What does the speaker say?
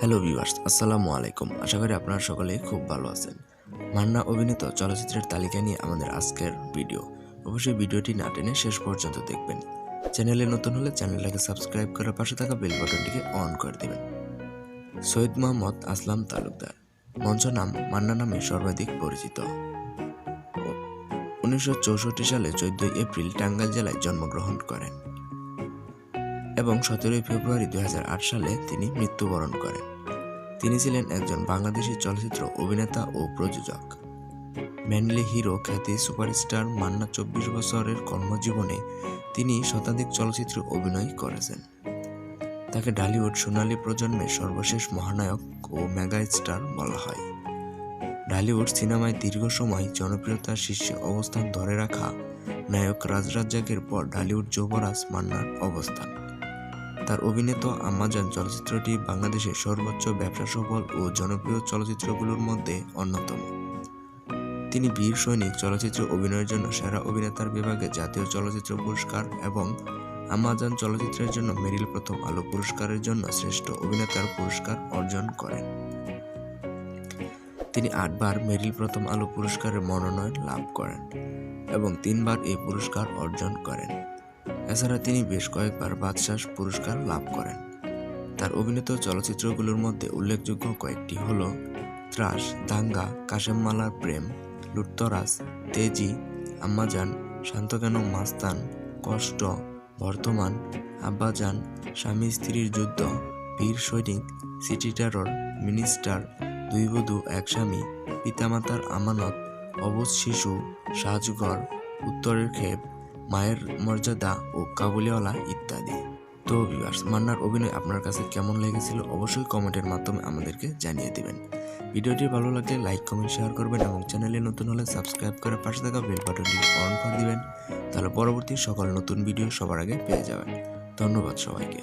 Hello viewers, আসসালামু আলাইকুম। আশা করি আপনারা সকলেই খুব ভালো আছেন। মান্না অভিনীত চলচ্চিত্রের তালিকা নিয়ে আমাদের আজকের ভিডিও। অবশ্যই ভিডিওটি না টেনে শেষ পর্যন্ত দেখবেন। চ্যানেলে নতুন হলে চ্যানেলটাকে সাবস্ক্রাইব করে পাশে থাকা বেল বাটনটিকে অন করে দেবেন। সৈয়দ মোহাম্মদ আসলাম তালুকদার, মঞ্চ নাম মান্না নামে সর্বাধিক পরিচিত। 1964 সালে 14 এপ্রিল টাঙ্গাইল জেলায় জন্মগ্রহণ করেন এবং 17 ফেব্রুয়ারি 2008 সালে তিনি মৃত্যুবরণ করেন। তিনি ছিলেন একজন বাংলাদেশী চলচ্চিত্র অভিনেতা ও প্রযোজক। ম্যানলি হিরো খ্যাতি সুপারস্টার মান্না 24 বছরের কর্মজীবনে তিনি শতাধিক চলচ্চিত্রে অভিনয় করেছেন। তাকে ঢালিউড সোনালী প্রজন্মের সর্বশেষ মহানায়ক ও মেগা স্টার বলা হয়। ঢালিউড সিনেমায় দীর্ঘ সময় জনপ্রিয়তার শীর্ষে অবস্থান ধরে রাখা নায়ক রাজ রাজ্জাকের পর ঢালিউড যুবরাজ মান্নার অবস্থান। তার অভিনীত আম্মাজান চলচ্চিত্রটি বাংলাদেশের সর্বোচ্চ ব্যবসা সফল ও জনপ্রিয় চলচ্চিত্রগুলোর মধ্যে অন্যতম। তিনি বীর সৈনিক চলচ্চিত্রে অভিনয়ের জন্য সেরা অভিনেতার বিভাগে জাতীয় চলচ্চিত্র পুরস্কার এবং আম্মাজান চলচ্চিত্রের জন্য মেরিল প্রথম আলো পুরস্কারের জন্য শ্রেষ্ঠ অভিনেতার পুরস্কার অর্জন করেন। তিনি 8 বার মেরিল প্রথম আলো পুরস্কারের মনোনয়ন লাভ করেন এবং 3 বার এই পুরস্কার অর্জন করেন। এছাড়া তিনি বেশ কয়েকবার বাদশাহ পুরস্কার লাভ করেন। তার অভিনীত চলচ্চিত্রগুলোর মধ্যে উল্লেখযোগ্য কয়েকটি হল ত্রাস, দাঙ্গা, কাশেম মালার প্রেম, লুটতরাজ, তেজি, আম্মাজান, শান্ত কেন মাস্তান, কষ্ট, বর্তমান, আব্বাজান, স্বামী স্ত্রীর যুদ্ধ, বীর সৈনিক, সিটি টেরর, মিনিস্টার, দুই বধূ এক স্বামী, পিতামাতার আমানত, অবুঝ শিশু, সাজঘর, উত্তরের ক্ষেপ, মায়ের মর্যাদা ও কাবুলিওয়ালা ইত্যাদি। তো ভিউয়ার্স, মান্নার অভিনয় আপনার কাছে কেমন লেগেছিল অবশ্যই কমেন্টের মাধ্যমে আমাদেরকে জানিয়ে দিবেন। ভিডিওটি ভালো লাগলে লাইক, কমেন্ট, শেয়ার করবেন এবং চ্যানেলে নতুন হলে সাবস্ক্রাইব করে পাশে থাকা বেল বাটনটি অন করে দিবেন। তাহলে পরবর্তী সকল নতুন ভিডিও সবার আগে পেয়ে যাবেন। ধন্যবাদ সবাইকে।